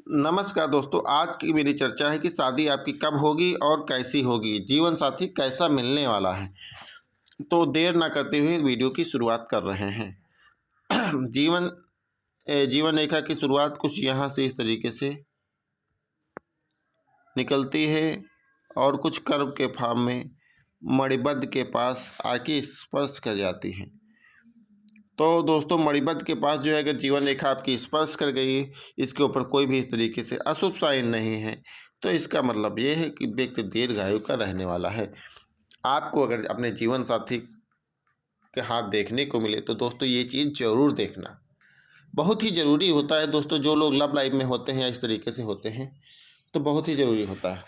नमस्कार दोस्तों, आज की मेरी चर्चा है कि शादी आपकी कब होगी और कैसी होगी, जीवन साथी कैसा मिलने वाला है। तो देर ना करते हुए वीडियो की शुरुआत कर रहे हैं। जीवन जीवन रेखा की शुरुआत कुछ यहाँ से इस तरीके से निकलती है और कुछ कर्व के फॉर्म में मणिबद्ध के पास आके स्पर्श कर जाती है। तो दोस्तों, मणिबद्ध के पास जो है अगर जीवन रेखा आपकी स्पर्श कर गई, इसके ऊपर कोई भी इस तरीके से अशुभ साइन नहीं है, तो इसका मतलब ये है कि व्यक्ति दीर्घायु का रहने वाला है। आपको अगर अपने जीवन साथी के हाथ देखने को मिले तो दोस्तों ये चीज़ ज़रूर देखना बहुत ही ज़रूरी होता है। दोस्तों, जो लोग लव लाइफ में होते हैं या इस तरीके से होते हैं तो बहुत ही ज़रूरी होता है।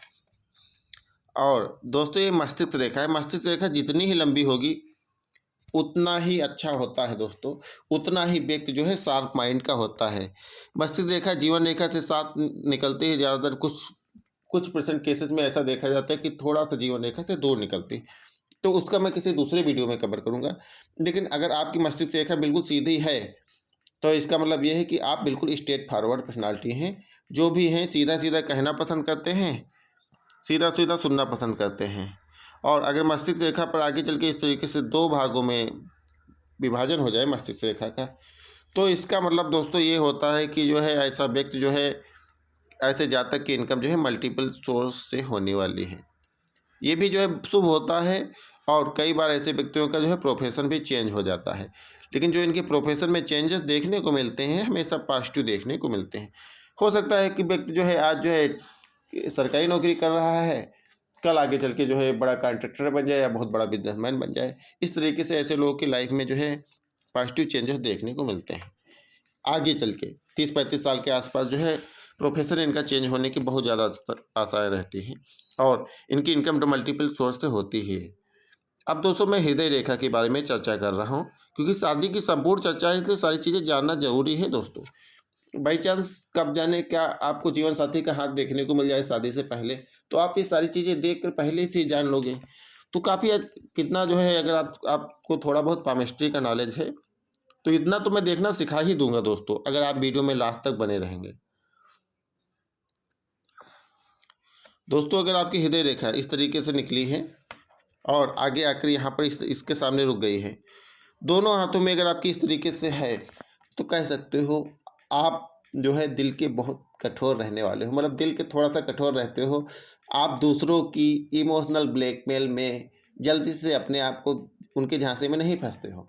और दोस्तों, ये मस्तिष्क रेखा है। मस्तिष्क रेखा जितनी ही लंबी होगी उतना ही अच्छा होता है दोस्तों, उतना ही व्यक्ति जो है शार्प माइंड का होता है। मस्तिष्क रेखा जीवन रेखा से साथ निकलते ही ज़्यादातर कुछ कुछ परसेंट केसेस में ऐसा देखा जाता है कि थोड़ा सा जीवन रेखा से दूर निकलती, तो उसका मैं किसी दूसरे वीडियो में कवर करूँगा। लेकिन अगर आपकी मस्तिष्क रेखा बिल्कुल सीधी है तो इसका मतलब ये है कि आप बिल्कुल स्ट्रेट फॉरवर्ड पर्सनालिटी हैं। जो भी हैं सीधा सीधा कहना पसंद करते हैं, सीधा सीधा सुनना पसंद करते हैं। और अगर मस्तिष्क रेखा पर आगे चल के इस तरीके से दो भागों में विभाजन हो जाए मस्तिष्क रेखा का, तो इसका मतलब दोस्तों ये होता है कि जो है ऐसा व्यक्ति जो है, ऐसे जातक की इनकम जो है मल्टीपल सोर्स से होने वाली है। ये भी जो है शुभ होता है। और कई बार ऐसे व्यक्तियों का जो है प्रोफेशन भी चेंज हो जाता है। लेकिन जो इनके प्रोफेशन में चेंजेस देखने को मिलते हैं हमेशा पॉजिटिव देखने को मिलते हैं। हो सकता है कि व्यक्ति जो है आज जो है सरकारी नौकरी कर रहा है, कल आगे चल के जो है बड़ा कॉन्ट्रैक्टर बन जाए या बहुत बड़ा बिजनेसमैन बन जाए। इस तरीके से ऐसे लोगों की लाइफ में जो है पॉजिटिव चेंजेस देखने को मिलते हैं। आगे चल के 30-35 साल के आसपास जो है प्रोफेशन इनका चेंज होने की बहुत ज़्यादा आशाएँ रहती हैं और इनकी इनकम तो मल्टीपल सोर्स से होती ही है। अब दोस्तों, मैं हृदय रेखा के बारे में चर्चा कर रहा हूँ क्योंकि शादी की संपूर्ण चर्चा है, इसलिए सारी चीज़ें जानना जरूरी है दोस्तों। बाई चांस कब जाने क्या आपको जीवन साथी का हाथ देखने को मिल जाए शादी से पहले, तो आप ये सारी चीज़ें देख कर पहले से ही जान लोगे। तो काफ़ी कितना जो है, अगर आपको थोड़ा बहुत पामिस्ट्री का नॉलेज है तो इतना तो मैं देखना सिखा ही दूंगा दोस्तों, अगर आप वीडियो में लास्ट तक बने रहेंगे। दोस्तों, अगर आपकी हृदय रेखा इस तरीके से निकली है और आगे आकर यहाँ पर इसके सामने रुक गई है, दोनों हाथों में अगर आपकी इस तरीके से है, तो कह सकते हो आप जो है दिल के बहुत कठोर रहने वाले हो। मतलब दिल के थोड़ा सा कठोर रहते हो। आप दूसरों की इमोशनल ब्लैकमेल में जल्दी से अपने आप को उनके झांसे में नहीं फंसते हो,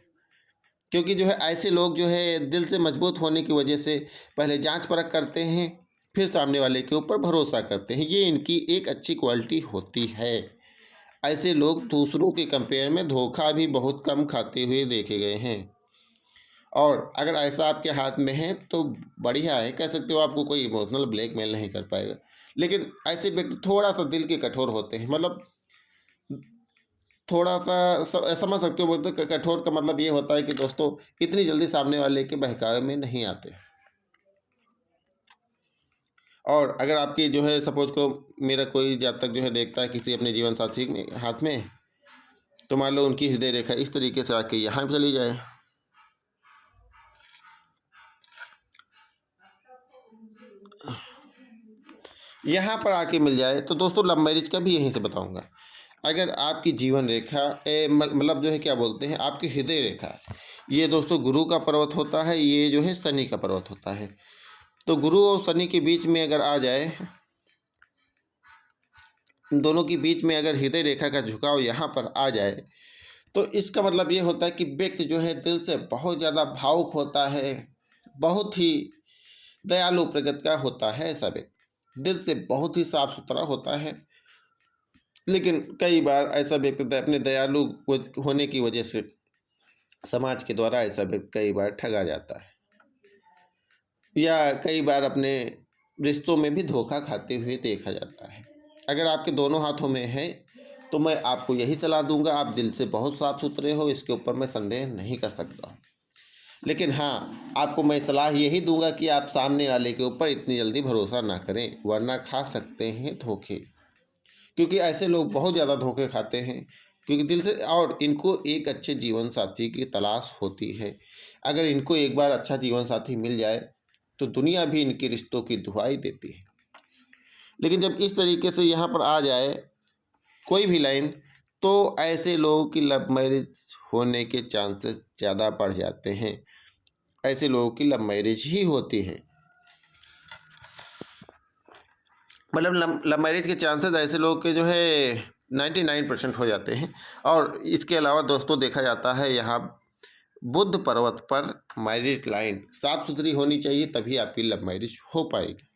क्योंकि जो है ऐसे लोग जो है दिल से मजबूत होने की वजह से पहले जांच परख करते हैं, फिर सामने वाले के ऊपर भरोसा करते हैं। ये इनकी एक अच्छी क्वालिटी होती है। ऐसे लोग दूसरों के कंपेयर में धोखा भी बहुत कम खाते हुए देखे गए हैं। और अगर ऐसा आपके हाथ में है तो बढ़िया है, कह सकते हो आपको कोई इमोशनल ब्लैकमेल नहीं कर पाएगा। लेकिन ऐसे व्यक्ति थोड़ा सा दिल के कठोर होते हैं। मतलब थोड़ा सा समझ सकते हो। बोलते कठोर का मतलब ये होता है कि दोस्तों इतनी जल्दी सामने वाले के बहकावे में नहीं आते। और अगर आपकी जो है सपोज करो मेरा कोई जातक जो है देखता है किसी अपने जीवन साथी में हाथ में, तो मान लो उनकी हृदय रेखा इस तरीके से आके यहाँ चली जाए, यहाँ पर आके मिल जाए, तो दोस्तों लव मैरिज का भी यहीं से बताऊंगा। अगर आपकी जीवन रेखा मतलब जो है क्या बोलते हैं आपकी हृदय रेखा, ये दोस्तों गुरु का पर्वत होता है, ये जो है शनि का पर्वत होता है। तो गुरु और शनि के बीच में अगर आ जाए, दोनों के बीच में अगर हृदय रेखा का झुकाव यहाँ पर आ जाए, तो इसका मतलब ये होता है कि व्यक्ति जो है दिल से बहुत ज़्यादा भावुक होता है, बहुत ही दयालु प्रकृति का होता है। ऐसा व्यक्ति दिल से बहुत ही साफ सुथरा होता है। लेकिन कई बार ऐसा व्यक्ति अपने दयालु होने की वजह से समाज के द्वारा ऐसा व्यक्ति कई बार ठगा जाता है, या कई बार अपने रिश्तों में भी धोखा खाते हुए देखा जाता है। अगर आपके दोनों हाथों में है तो मैं आपको यही सलाह दूंगा, आप दिल से बहुत साफ सुथरे हो, इसके ऊपर मैं संदेह नहीं कर सकता। लेकिन हाँ, आपको मैं सलाह यही दूंगा कि आप सामने वाले के ऊपर इतनी जल्दी भरोसा ना करें, वरना खा सकते हैं धोखे। क्योंकि ऐसे लोग बहुत ज़्यादा धोखे खाते हैं, क्योंकि दिल से, और इनको एक अच्छे जीवन साथी की तलाश होती है। अगर इनको एक बार अच्छा जीवन साथी मिल जाए तो दुनिया भी इनके रिश्तों की दुहाई देती है। लेकिन जब इस तरीके से यहाँ पर आ जाए कोई भी लाइन, तो ऐसे लोगों की लव मैरिज होने के चांसेस ज़्यादा बढ़ जाते हैं। ऐसे लोगों की लव मैरिज ही होती है, मतलब लव मैरिज के चांसेस ऐसे लोगों के जो है 99% हो जाते हैं। और इसके अलावा दोस्तों देखा जाता है यहाँ बुद्ध पर्वत पर मैरिज लाइन साफ़ सुथरी होनी चाहिए, तभी आपकी लव मैरिज हो पाएगी।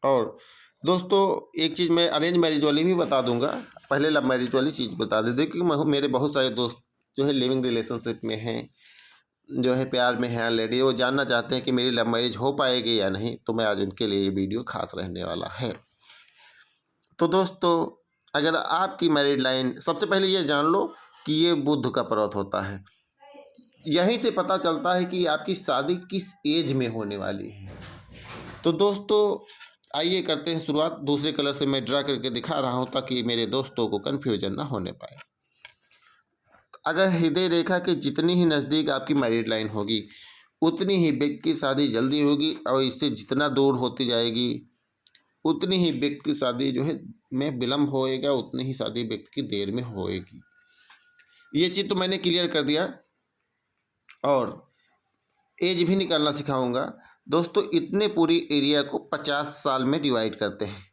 और दोस्तों एक चीज़ मैं अरेंज मैरिज वाली भी बता दूंगा, पहले लव मैरिज वाली चीज़ बता देते कि मेरे बहुत सारे दोस्त जो है लिविंग रिलेशनशिप में हैं, जो है प्यार में है ऑलरेडी, वो जानना चाहते हैं कि मेरी लव मैरिज हो पाएगी या नहीं। तो मैं आज उनके लिए ये वीडियो खास रहने वाला है। तो दोस्तों अगर आपकी मैरिड लाइन, सबसे पहले ये जान लो कि ये बुध का पर्वत होता है। यहीं से पता चलता है कि आपकी शादी किस एज में होने वाली है। तो दोस्तों आइए करते हैं शुरुआत। दूसरे कलर से मैं ड्रा करके दिखा रहा हूँ ताकि मेरे दोस्तों को कन्फ्यूजन ना होने पाए। अगर हृदय रेखा के जितनी ही नज़दीक आपकी मैरिड लाइन होगी, उतनी ही व्यक्ति की शादी जल्दी होगी, और इससे जितना दूर होती जाएगी उतनी ही व्यक्ति की शादी जो है में विलम्ब होएगा, उतनी ही शादी व्यक्ति की देर में होएगी। ये चीज़ तो मैंने क्लियर कर दिया। और एज भी निकालना सिखाऊंगा। दोस्तों इतने पूरी एरिया को 50 साल में डिवाइड करते हैं,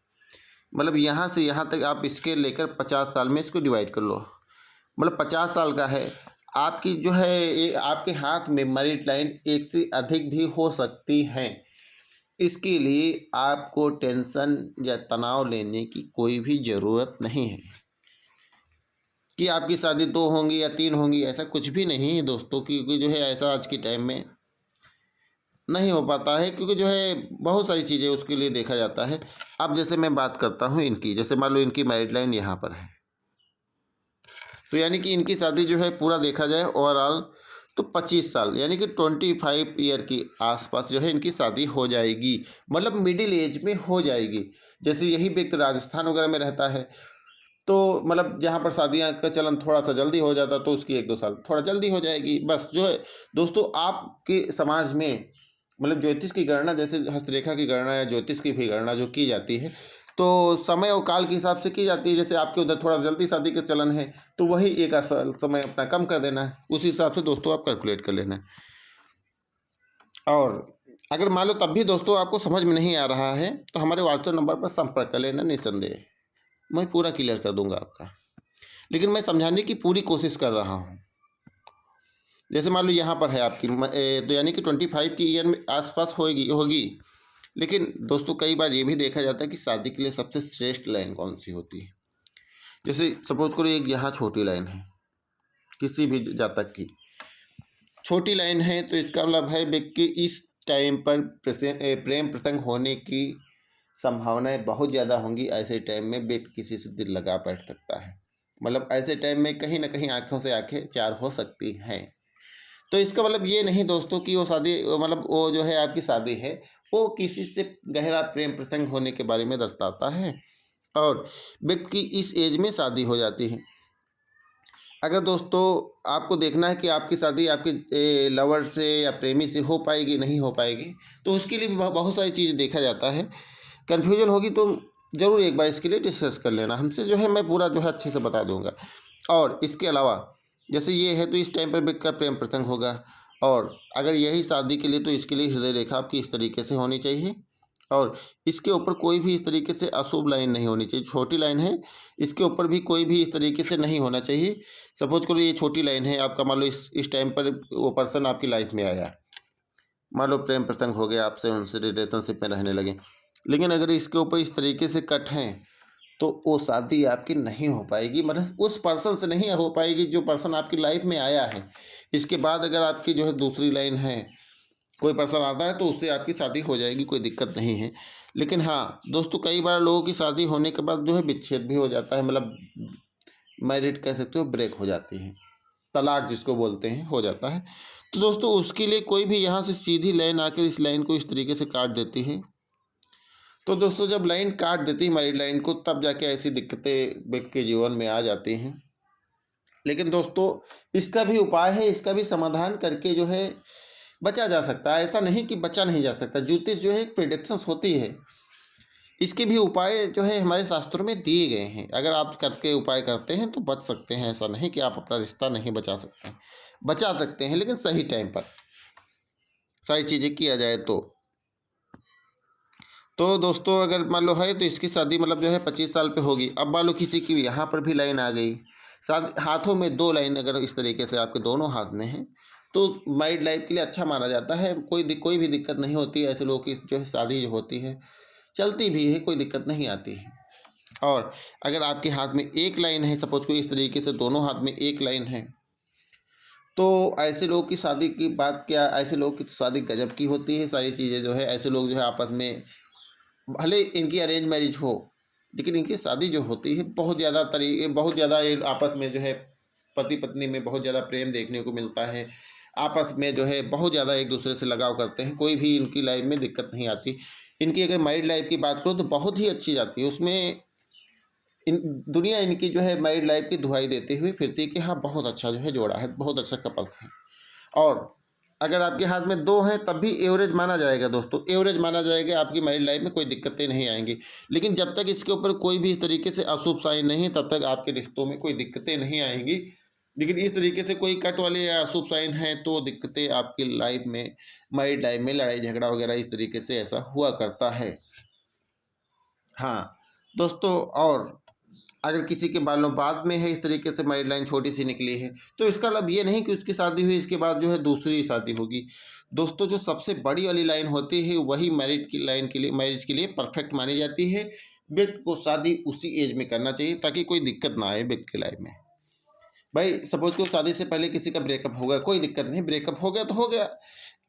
मतलब यहाँ से यहाँ तक आप स्केल लेकर 50 साल में इसको डिवाइड कर लो, मतलब 50 साल का है। आपकी जो है ये आपके हाथ में मैरिड लाइन एक से अधिक भी हो सकती हैं। इसके लिए आपको टेंशन या तनाव लेने की कोई भी ज़रूरत नहीं है कि आपकी शादी 2 होंगी या 3 होंगी, ऐसा कुछ भी नहीं है दोस्तों। क्योंकि जो है ऐसा आज के टाइम में नहीं हो पाता है, क्योंकि जो है बहुत सारी चीज़ें उसके लिए देखा जाता है। अब जैसे मैं बात करता हूँ इनकी, जैसे मान लो इनकी मैरिड लाइन यहाँ पर है, तो यानी कि इनकी शादी जो है पूरा देखा जाए ओवरऑल तो 25 साल यानी कि 25 ईयर के आसपास जो है इनकी शादी हो जाएगी, मतलब मिडिल एज में हो जाएगी। जैसे यही व्यक्ति राजस्थान वगैरह में रहता है, तो मतलब जहाँ पर शादियाँ का चलन थोड़ा सा जल्दी हो जाता, तो उसकी 1-2 साल थोड़ा जल्दी हो जाएगी। बस जो है दोस्तों आपके समाज में मतलब ज्योतिष की गणना, जैसे हस्तरेखा की गणना या ज्योतिष की भी गणना जो की जाती है, तो समय और काल के हिसाब से की जाती है। जैसे आपके उधर थोड़ा जल्दी शादी का चलन है, तो वही एक समय अपना कम कर देना है, उसी हिसाब से दोस्तों आप कैलकुलेट कर लेना है। और अगर मान लो तब भी दोस्तों आपको समझ में नहीं आ रहा है, तो हमारे व्हाट्सएप नंबर पर संपर्क कर लेना निसंदेह, मैं पूरा क्लियर कर दूंगा आपका। लेकिन मैं समझाने की पूरी कोशिश कर रहा हूँ। जैसे मान लो यहाँ पर है आपकी तो यानी कि 25 की ईयर में आसपास होगी। लेकिन दोस्तों कई बार ये भी देखा जाता है कि शादी के लिए सबसे श्रेष्ठ लाइन कौन सी होती है। जैसे सपोज करो एक यहाँ छोटी लाइन है, किसी भी जातक की छोटी लाइन है, तो इसका मतलब है व्यक्ति इस टाइम पर प्रेम प्रसंग होने की संभावनाएं बहुत ज़्यादा होंगी। ऐसे टाइम में व्यक्ति किसी से दिल लगा बैठ सकता है, मतलब ऐसे टाइम में कहीं ना कहीं आंखों से आंखें चार हो सकती हैं। तो इसका मतलब ये नहीं दोस्तों कि वो शादी, मतलब वो जो है आपकी शादी है वो किसी से गहरा प्रेम प्रसंग होने के बारे में दर्शाता है, और व्यक्ति की इस एज में शादी हो जाती है। अगर दोस्तों आपको देखना है कि आपकी शादी आपके लवर से या प्रेमी से हो पाएगी नहीं हो पाएगी, तो उसके लिए भी बहुत सारी चीज़ें देखा जाता है। कन्फ्यूजन होगी तो ज़रूर एक बार इसके लिए डिस्कस कर लेना हमसे, जो है मैं पूरा जो है अच्छे से बता दूंगा। और इसके अलावा जैसे ये है, तो इस टाइम पर व्यक्ति का प्रेम प्रसंग होगा, और अगर यही शादी के लिए, तो इसके लिए हृदय रेखा आपकी इस तरीके से होनी चाहिए, और इसके ऊपर कोई भी इस तरीके से अशुभ लाइन नहीं होनी चाहिए। छोटी लाइन है, इसके ऊपर भी कोई भी इस तरीके से नहीं होना चाहिए। सपोज करो ये छोटी लाइन है आपका, मान लो इस टाइम पर वो पर्सन आपकी लाइफ में आया, मान लो प्रेम प्रसंग हो गया, आपसे उनसे रिलेशनशिप में रहने लगे, लेकिन अगर इसके ऊपर इस तरीके से कट हैं, तो वो शादी आपकी नहीं हो पाएगी, मतलब उस पर्सन से नहीं हो पाएगी जो पर्सन आपकी लाइफ में आया है। इसके बाद अगर आपकी जो है दूसरी लाइन है, कोई पर्सन आता है, तो उससे आपकी शादी हो जाएगी, कोई दिक्कत नहीं है। लेकिन हाँ दोस्तों कई बार लोगों की शादी होने के बाद जो है विच्छेद भी हो जाता है, मतलब मैरिड कह सकते हो, ब्रेक हो जाती है, तलाक जिसको बोलते हैं, हो जाता है। तो दोस्तों उसके लिए कोई भी यहाँ से सीधी लाइन आकर इस लाइन को इस तरीके से काट देती है। तो दोस्तों जब लाइन काट देती है मैरिड लाइन को, तब जाके ऐसी दिक्कतें व्यक्ति के जीवन में आ जाती हैं। लेकिन दोस्तों इसका भी उपाय है, इसका भी समाधान करके जो है बचा जा सकता है, ऐसा नहीं कि बचा नहीं जा सकता। ज्योतिष जो है एक प्रेडिक्शंस होती है, इसके भी उपाय जो है हमारे शास्त्रों में दिए गए हैं। अगर आप करके उपाय करते हैं तो बच सकते हैं। ऐसा नहीं कि आप अपना रिश्ता नहीं बचा सकते हैं, बचा सकते हैं, लेकिन सही टाइम पर सारी चीज़ें किया जाए तो दोस्तों अगर मान लो है तो इसकी शादी मतलब जो है 25 साल पे होगी। अब मान लो किसी की यहाँ पर भी लाइन आ गई, साथ हाथों में 2 लाइन अगर इस तरीके से आपके दोनों हाथ में है तो मैरिड लाइफ के लिए अच्छा माना जाता है। कोई भी दिक्कत नहीं होती है। ऐसे लोगों की जो है शादी जो होती है चलती भी है, कोई दिक्कत नहीं आती है। और अगर आपके हाथ में एक लाइन है, सपोज कोई इस तरीके से दोनों हाथ में एक लाइन है, तो ऐसे लोग की शादी की बात क्या, ऐसे लोग की तो शादी गजब की होती है। सारी चीज़ें जो है ऐसे लोग जो है आपस में भले इनकी अरेंज मैरिज हो, लेकिन इनकी शादी जो होती है बहुत ज़्यादा ये आपस में जो है पति पत्नी में बहुत ज़्यादा प्रेम देखने को मिलता है। आपस में जो है बहुत ज़्यादा एक दूसरे से लगाव करते हैं। कोई भी इनकी लाइफ में दिक्कत नहीं आती। इनकी अगर मैरिड लाइफ की बात करो तो बहुत ही अच्छी जाती है। उसमें इन दुनिया इनकी जो है मैरिड लाइफ की दुहाई देते हुए फिरती है कि हाँ बहुत अच्छा जो है जोड़ा है, बहुत अच्छा कपल्स है। और अगर आपके हाथ में 2 हैं तब भी एवरेज माना जाएगा दोस्तों, एवरेज माना जाएगा। आपकी मैरिड लाइफ में कोई दिक्कतें नहीं आएंगी। लेकिन जब तक इसके ऊपर कोई भी इस तरीके से अशुभ साइन नहीं है तब तक आपके रिश्तों में कोई दिक्कतें नहीं आएंगी। लेकिन इस तरीके से कोई कट वाले या अशुभ साइन हैं तो दिक्कतें आपकी लाइफ में, मैरिड लाइफ में लड़ाई झगड़ा वगैरह इस तरीके से ऐसा हुआ करता है। हाँ दोस्तों, और अगर किसी के बालों बाद में है इस तरीके से मैरिड लाइन छोटी सी निकली है तो इसका मतलब ये नहीं कि उसकी शादी हुई इसके बाद जो है दूसरी शादी होगी। दोस्तों जो सबसे बड़ी वाली लाइन होती है वही मैरिज की लाइन के लिए, मैरिज के लिए परफेक्ट मानी जाती है। व्यक्ति को शादी उसी एज में करना चाहिए ताकि कोई दिक्कत ना आए व्यक्ति की लाइफ में। भाई सपोज को शादी से पहले किसी का ब्रेकअप हो गया, कोई दिक्कत नहीं, ब्रेकअप हो गया तो हो गया।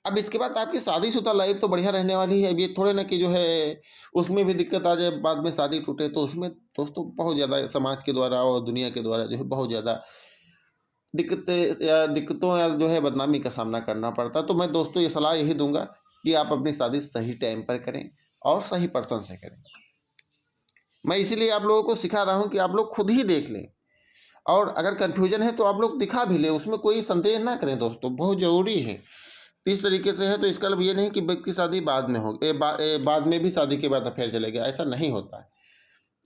अब इसके बाद आपकी शादीशुदा लाइफ तो बढ़िया रहने वाली है। अब ये थोड़े ना कि जो है उसमें भी दिक्कत आ जाए, बाद में शादी टूटे, तो उसमें दोस्तों बहुत ज़्यादा समाज के द्वारा और दुनिया के द्वारा जो है बहुत ज़्यादा दिक्कतों या जो है बदनामी का सामना करना पड़ता। तो मैं दोस्तों ये सलाह यही दूंगा कि आप अपनी शादी सही टाइम पर करें और सही पर्सन से करें। मैं इसीलिए आप लोगों को सिखा रहा हूँ कि आप लोग खुद ही देख लें, और अगर कन्फ्यूजन है तो आप लोग दिखा भी लें, उसमें कोई संदेह ना करें दोस्तों, बहुत ज़रूरी है। तो इस तरीके से है तो इसका मतलब ये नहीं कि व्यक्ति की शादी बाद में हो बाद में भी शादी के बाद अफेयर चलेगा, ऐसा नहीं होता है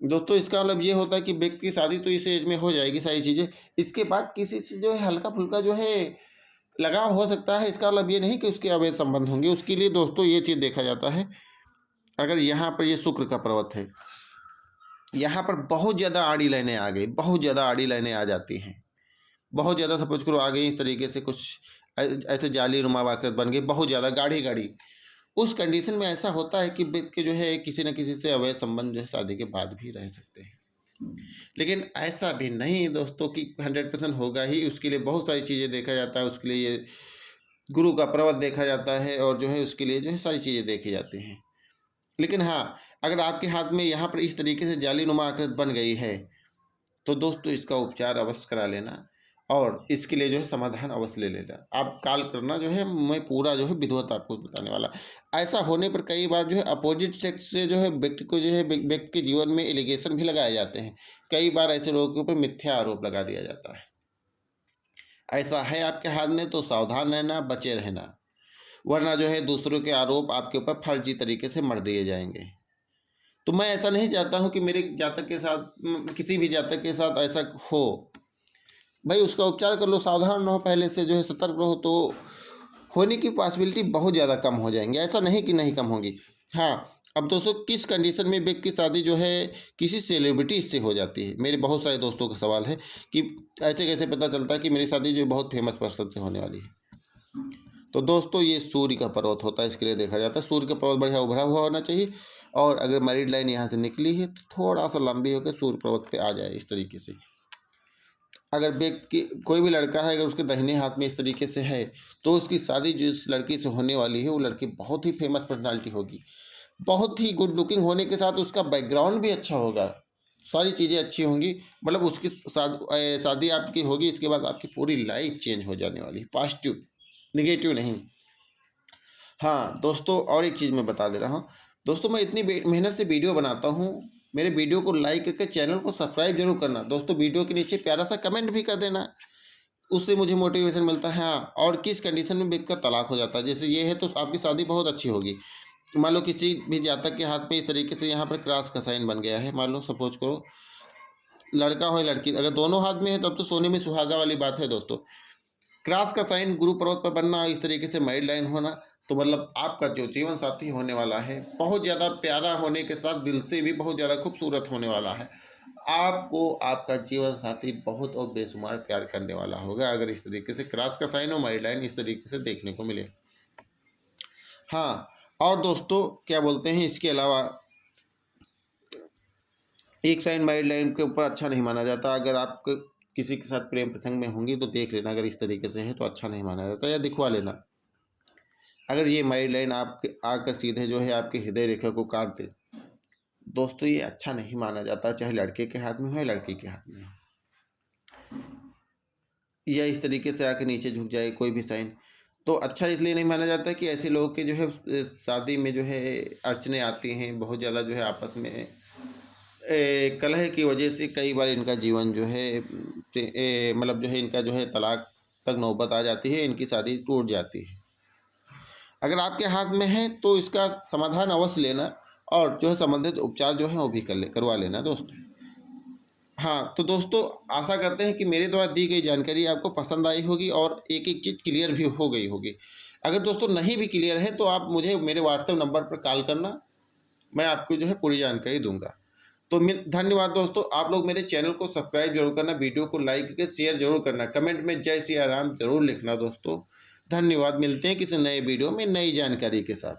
दोस्तों। इसका मतलब ये होता है कि व्यक्ति की शादी तो इस एज में हो जाएगी सारी चीज़ें, इसके बाद किसी से जो है हल्का फुल्का जो है लगाव हो सकता है। इसका मतलब ये नहीं कि उसके अवैध संबंध होंगे। उसके लिए दोस्तों ये चीज़ देखा जाता है, अगर यहाँ पर ये शुक्र का पर्वत है, यहाँ पर बहुत ज़्यादा आड़ी लाइनें आ गई, बहुत ज़्यादा आड़ी लाइनें आ जाती हैं, बहुत ज़्यादा सपोज करो आ गई इस तरीके से, कुछ ऐसे जाली नुमा आकृत बन गई, बहुत ज़्यादा गाढ़ी गाढ़ी। उस कंडीशन में ऐसा होता है कि व्यक्ति के जो है किसी न किसी से अवैध संबंध जो है शादी के बाद भी रह सकते हैं। लेकिन ऐसा भी नहीं दोस्तों कि 100% होगा ही। उसके लिए बहुत सारी चीज़ें देखा जाता है। उसके लिए ये गुरु का पर्वत देखा जाता है और जो है उसके लिए जो है सारी चीज़ें देखी जाती हैं। लेकिन हाँ, अगर आपके हाथ में यहाँ पर इस तरीके से जाली नुमा आकृत बन गई है तो दोस्तों इसका उपचार अवश्य करा लेना, और इसके लिए जो है समाधान अवश्य ले लेना। आप कॉल करना, जो है मैं पूरा जो है विधिवत आपको बताने वाला। ऐसा होने पर कई बार जो है अपोजिट सेक्स से जो है व्यक्ति को जो है व्यक्ति के जीवन में एलिगेशन भी लगाए जाते हैं। कई बार ऐसे लोगों के ऊपर मिथ्या आरोप लगा दिया जाता है। ऐसा है आपके हाथ में तो सावधान रहना, बचे रहना, वरना जो है दूसरों के आरोप आपके ऊपर फर्जी तरीके से मढ़ दिए जाएंगे। तो मैं ऐसा नहीं चाहता हूँ कि मेरे जातक के साथ, किसी भी जातक के साथ ऐसा हो। भाई उसका उपचार कर लो, सावधान रहो, पहले से जो है सतर्क रहो, तो होने की पॉसिबिलिटी बहुत ज़्यादा कम हो जाएंगे। ऐसा नहीं कि नहीं कम होगी। हाँ, अब दोस्तों किस कंडीशन में व्यक्ति की शादी जो है किसी सेलिब्रिटी से हो जाती है? मेरे बहुत सारे दोस्तों का सवाल है कि ऐसे कैसे पता चलता है कि मेरी शादी जो है बहुत फेमस पर्सन से होने वाली है। तो दोस्तों ये सूर्य का पर्वत होता है, इसके लिए देखा जाता है। सूर्य का पर्वत बढ़िया उभरा हुआ होना चाहिए, और अगर मैरिड लाइन यहाँ से निकली है तो थोड़ा सा लंबी होकर सूर्य पर्वत पे आ जाए इस तरीके से। अगर व्यक्ति कोई भी लड़का है, अगर उसके दाहिने हाथ में इस तरीके से है तो उसकी शादी जिस लड़की से होने वाली है वो लड़की बहुत ही फेमस पर्सनालिटी होगी, बहुत ही गुड लुकिंग होने के साथ उसका बैकग्राउंड भी अच्छा होगा, सारी चीज़ें अच्छी होंगी। मतलब उसकी शादी आपकी होगी, इसके बाद आपकी पूरी लाइफ चेंज हो जाने वाली है, पॉजिटिव, निगेटिव नहीं। हाँ दोस्तों, और एक चीज़ मैं बता दे रहा हूँ दोस्तों, मैं इतनी मेहनत से वीडियो बनाता हूँ, मेरे वीडियो को लाइक करके चैनल को सब्सक्राइब जरूर करना दोस्तों। वीडियो के नीचे प्यारा सा कमेंट भी कर देना, उससे मुझे मोटिवेशन मिलता है। हाँ, और किस कंडीशन में व्यक्ति का तलाक हो जाता है, जैसे ये है तो आपकी शादी बहुत अच्छी होगी। मान लो किसी भी जातक के हाथ में इस तरीके से यहाँ पर क्रॉस का साइन बन गया है, मान लो सपोज करो लड़का हो या लड़की, अगर दोनों हाथ में है तब तो सोने में सुहागा वाली बात है दोस्तों। क्रॉस का साइन गुरु पर्वत पर बनना, इस तरीके से मैरिड लाइन होना, तो मतलब आपका जो जीवन साथी होने वाला है बहुत ज़्यादा प्यारा होने के साथ दिल से भी बहुत ज़्यादा खूबसूरत होने वाला है। आपको आपका जीवन साथी बहुत और बेशुमार प्यार करने वाला होगा अगर इस तरीके से क्रॉस का साइन और मैरिड लाइन इस तरीके से देखने को मिले। हाँ, और दोस्तों क्या बोलते हैं, इसके अलावा एक साइन मैरिड लाइन के ऊपर अच्छा नहीं माना जाता। अगर आप किसी के साथ प्रेम प्रसंग में होंगी तो देख लेना, अगर इस तरीके से है तो अच्छा नहीं माना जाता, या दिखवा लेना। अगर ये मैरिड लाइन आपके आकर सीधे जो है आपके हृदय रेखा को काट दे दोस्तों, ये अच्छा नहीं माना जाता, चाहे लड़के के हाथ में हो या लड़की के हाथ में हो, या इस तरीके से आके नीचे झुक जाए कोई भी साइन, तो अच्छा इसलिए नहीं माना जाता कि ऐसे लोगों के जो है शादी में जो है अड़चने आती हैं, बहुत ज़्यादा जो है आपस में कलह की वजह से कई बार इनका जीवन जो है मतलब जो है इनका जो है तलाक तक नौबत आ जाती है, इनकी शादी टूट जाती है। अगर आपके हाथ में है तो इसका समाधान अवश्य लेना, और जो है संबंधित उपचार जो है वो भी करवा लेना दोस्तों। हाँ, तो दोस्तों आशा करते हैं कि मेरे द्वारा दी गई जानकारी आपको पसंद आई होगी और एक एक चीज़ क्लियर भी हो गई होगी। अगर दोस्तों नहीं भी क्लियर है तो आप मुझे मेरे व्हाट्सएप नंबर पर कॉल करना, मैं आपको जो है पूरी जानकारी दूंगा। तो धन्यवाद दोस्तों, आप लोग मेरे चैनल को सब्सक्राइब जरूर करना, वीडियो को लाइक करके शेयर जरूर करना, कमेंट में जय सिया राम जरूर लिखना दोस्तों। धन्यवाद, मिलते हैं किसी नए वीडियो में नई जानकारी के साथ।